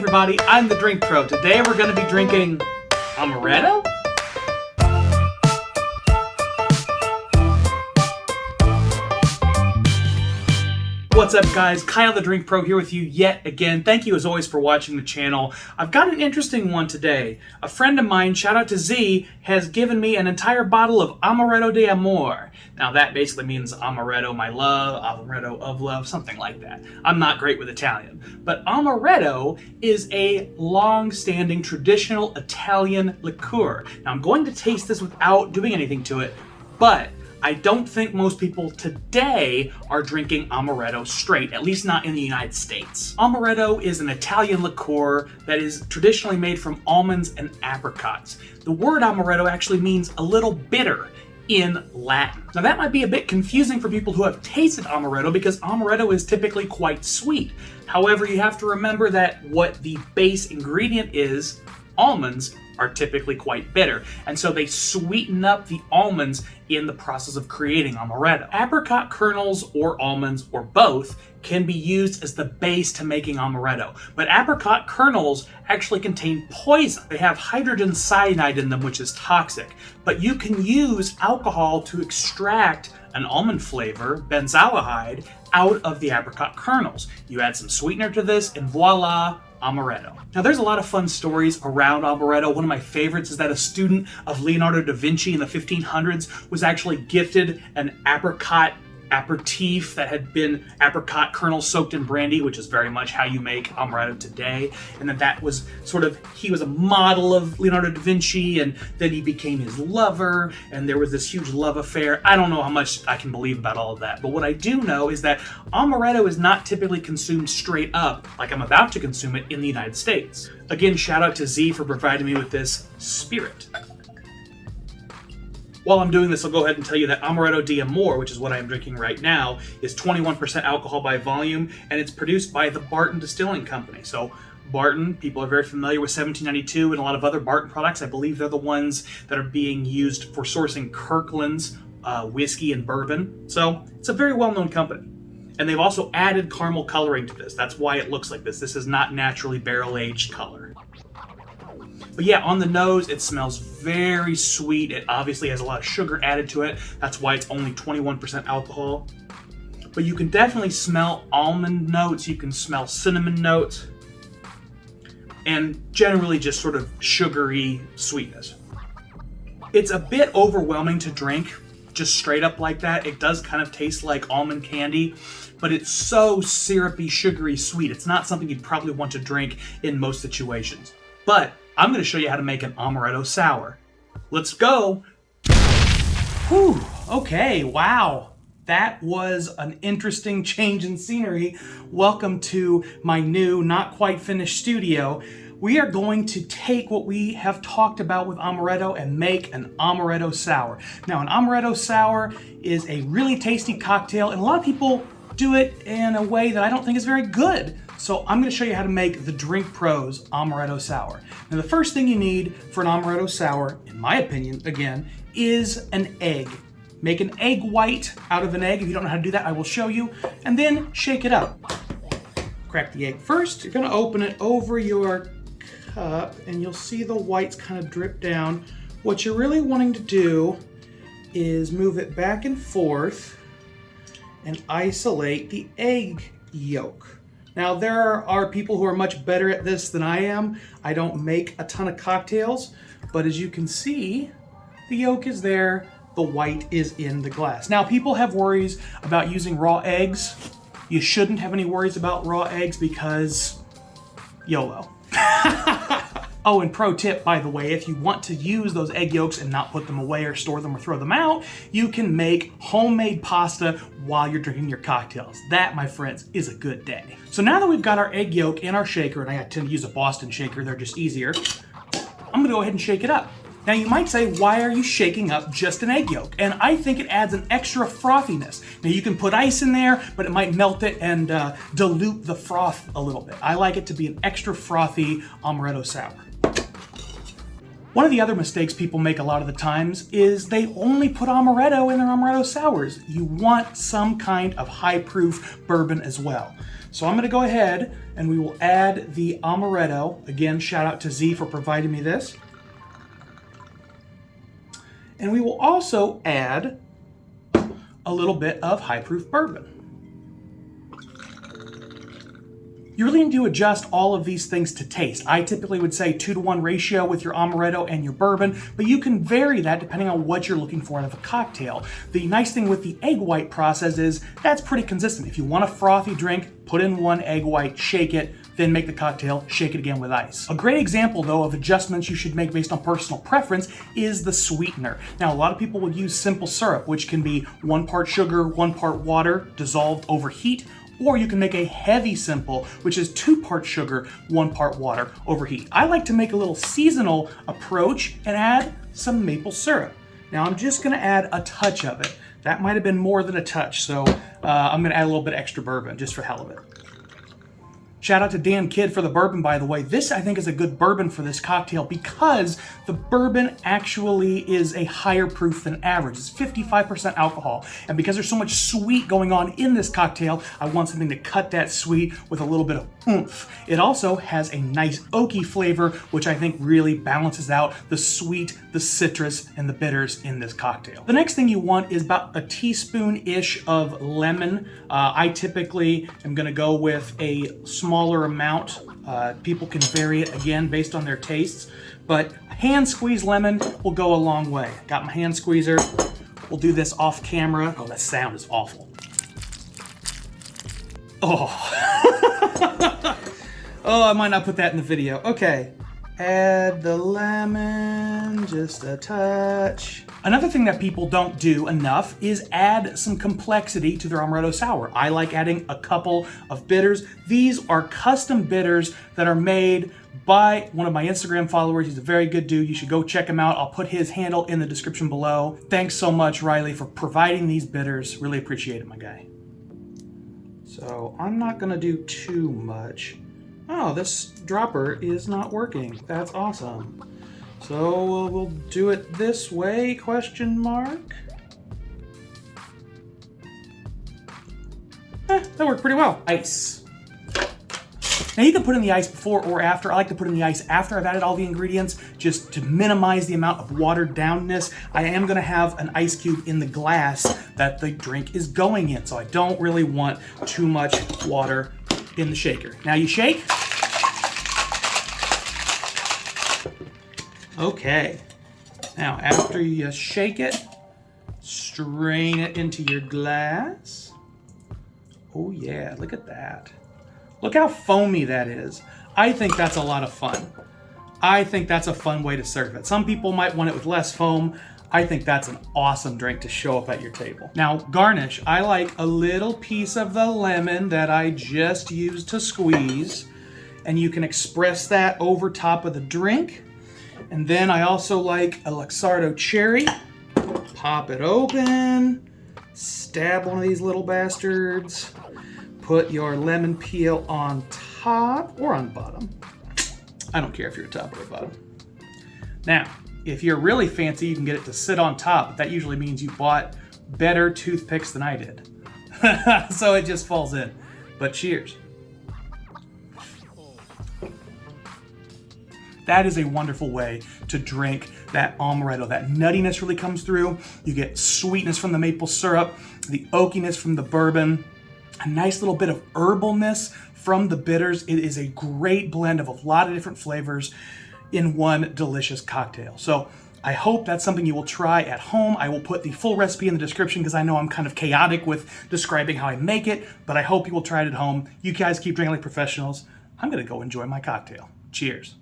everybody, I'm the Drink Pro. Today we're going to be drinking Amaretto? What's up guys, Kyle the Drink Pro here with you yet again. Thank you as always for watching the channel. I've got an interesting one today. A friend of mine, shout out to Z, has given me an entire bottle of Amaretto di Amore. Now that basically means Amaretto my love, Amaretto of love, something like that. I'm not great with Italian. But Amaretto is a long-standing traditional Italian liqueur. Now I'm going to taste this without doing anything to it, but I don't think most people today are drinking Amaretto straight, at least not in the United States. Amaretto is an Italian liqueur that is traditionally made from almonds and apricots. The word Amaretto actually means a little bitter in Latin. Now that might be a bit confusing for people who have tasted Amaretto because Amaretto is typically quite sweet. However, you have to remember that what the base ingredient is, almonds, are typically quite bitter, and so they sweeten up the almonds in the process of creating Amaretto. Apricot kernels or almonds or both can be used as the base to making Amaretto, but apricot kernels actually contain poison. They have hydrogen cyanide in them, which is toxic, but you can use alcohol to extract an almond flavor, benzaldehyde, out of the apricot kernels. You add some sweetener to this and voila, Amaretto. Now there's a lot of fun stories around Amaretto. One of my favorites is that a student of Leonardo da Vinci in the 1500s was actually gifted an apricot aperitif that had been apricot kernels soaked in brandy, which is very much how you make Amaretto today. And then that was sort of, he was a model of Leonardo da Vinci, and then he became his lover, and there was this huge love affair. I don't know how much I can believe about all of that, but what I do know is that Amaretto is not typically consumed straight up like I'm about to consume it in the United States. Again, shout out to Z for providing me with this spirit. While I'm doing this, I'll go ahead and tell you that Amaretto di Amore, which is what I'm drinking right now, is 21% alcohol by volume, and it's produced by the Barton Distilling Company. So Barton, people are very familiar with 1792 and a lot of other Barton products. I believe they're the ones that are being used for sourcing Kirkland's whiskey and bourbon. So it's a very well-known company. And they've also added caramel coloring to this. That's why it looks like this. This is not naturally barrel-aged color. But yeah, on the nose, it smells very sweet. It obviously has a lot of sugar added to it. That's why it's only 21% alcohol. But you can definitely smell almond notes. You can smell cinnamon notes. And generally just sort of sugary sweetness. It's a bit overwhelming to drink just straight up like that. It does kind of taste like almond candy, but it's so syrupy, sugary sweet. It's not something you'd probably want to drink in most situations. But I'm going to show you how to make an Amaretto sour. Let's go. Whew, okay, wow. That was an interesting change in scenery. Welcome to my new, not quite finished studio. We are going to take what we have talked about with Amaretto and make an Amaretto sour. Now, an Amaretto sour is a really tasty cocktail, and a lot of people do it in a way that I don't think is very good. So I'm going to show you how to make the Drink Pro's Amaretto Sour. Now the first thing you need for an Amaretto Sour, in my opinion, again, is an egg. Make an egg white out of an egg. If you don't know how to do that, I will show you. And then shake it up. Crack the egg first. You're going to open it over your cup and you'll see the whites kind of drip down. What you're really wanting to do is move it back and forth and isolate the egg yolk. Now, there are people who are much better at this than I am. I don't make a ton of cocktails, but as you can see, the yolk is there, the white is in the glass. Now, people have worries about using raw eggs. You shouldn't have any worries about raw eggs because YOLO. Oh, and pro tip, by the way, if you want to use those egg yolks and not put them away or store them or throw them out, you can make homemade pasta while you're drinking your cocktails. That, my friends, is a good day. So now that we've got our egg yolk in our shaker, and I tend to use a Boston shaker, they're just easier, I'm gonna go ahead and shake it up. Now you might say, why are you shaking up just an egg yolk? And I think it adds an extra frothiness. Now you can put ice in there, but it might melt it and dilute the froth a little bit. I like it to be an extra frothy Amaretto sour. One of the other mistakes people make a lot of the times is they only put Amaretto in their Amaretto sours. You want some kind of high-proof bourbon as well. So I'm going to go ahead and we will add the Amaretto. Again, shout out to Z for providing me this. And we will also add a little bit of high proof bourbon. You really need to adjust all of these things to taste. I typically would say 2-to-1 ratio with your Amaretto and your bourbon, but you can vary that depending on what you're looking for out of a cocktail. The nice thing with the egg white process is that's pretty consistent. If you want a frothy drink, put in 1 egg white, shake it, then make the cocktail, shake it again with ice. A great example, though, of adjustments you should make based on personal preference is the sweetener. Now, a lot of people would use simple syrup, which can be 1 part sugar, 1 part water, dissolved over heat, or you can make a heavy simple, which is 2 parts sugar, 1 part water over heat. I like to make a little seasonal approach and add some maple syrup. Now, I'm just gonna add a touch of it. That might have been more than a touch, so I'm gonna add a little bit extra bourbon, just for hell of it. Shout out to Dan Kidd for the bourbon, by the way. This, I think, is a good bourbon for this cocktail because the bourbon actually is a higher proof than average. It's 55% alcohol. And because there's so much sweet going on in this cocktail, I want something to cut that sweet with a little bit of oomph. It also has a nice oaky flavor, which I think really balances out the sweet, the citrus, and the bitters in this cocktail. The next thing you want is about a teaspoon-ish of lemon. I typically am gonna go with a smaller amount. People can vary it again based on their tastes, but hand squeezed lemon will go a long way. Got my hand squeezer. We'll do this off camera. Oh, that sound is awful. Oh. Oh, I might not put that in the video. Okay. Add the lemon, just a touch. Another thing that people don't do enough is add some complexity to their Amaretto Sour. I like adding a couple of bitters. These are custom bitters that are made by one of my Instagram followers. He's a very good dude. You should go check him out. I'll put his handle in the description below. Thanks so much, Riley, for providing these bitters. Really appreciate it, my guy. So I'm not gonna do too much. Oh, this dropper is not working. That's awesome. So we'll do it this way, question mark. That worked pretty well. Ice. Now you can put in the ice before or after. I like to put in the ice after I've added all the ingredients, just to minimize the amount of watered downness. I am gonna have an ice cube in the glass that the drink is going in, so I don't really want too much water in the shaker. Now you shake. Okay. Now after you shake it, strain it into your glass. Oh yeah, look at that. Look how foamy that is. I think that's a lot of fun. I think that's a fun way to serve it. Some people might want it with less foam. I think that's an awesome drink to show up at your table. Now, garnish. I like a little piece of the lemon that I just used to squeeze, and you can express that over top of the drink. And then I also like a Luxardo cherry. Pop it open, stab one of these little bastards, put your lemon peel on top or on bottom. I don't care if you're top or bottom. Now, if you're really fancy, you can get it to sit on top, but that usually means you bought better toothpicks than I did. So it just falls in. But cheers. That is a wonderful way to drink that Amaretto. That nuttiness really comes through. You get sweetness from the maple syrup, the oakiness from the bourbon, a nice little bit of herbalness from the bitters. It is a great blend of a lot of different flavors in one delicious cocktail. So I hope that's something you will try at home. I will put the full recipe in the description because I know I'm kind of chaotic with describing how I make it, but I hope you will try it at home. You guys keep drinking like professionals. I'm gonna go enjoy my cocktail. Cheers.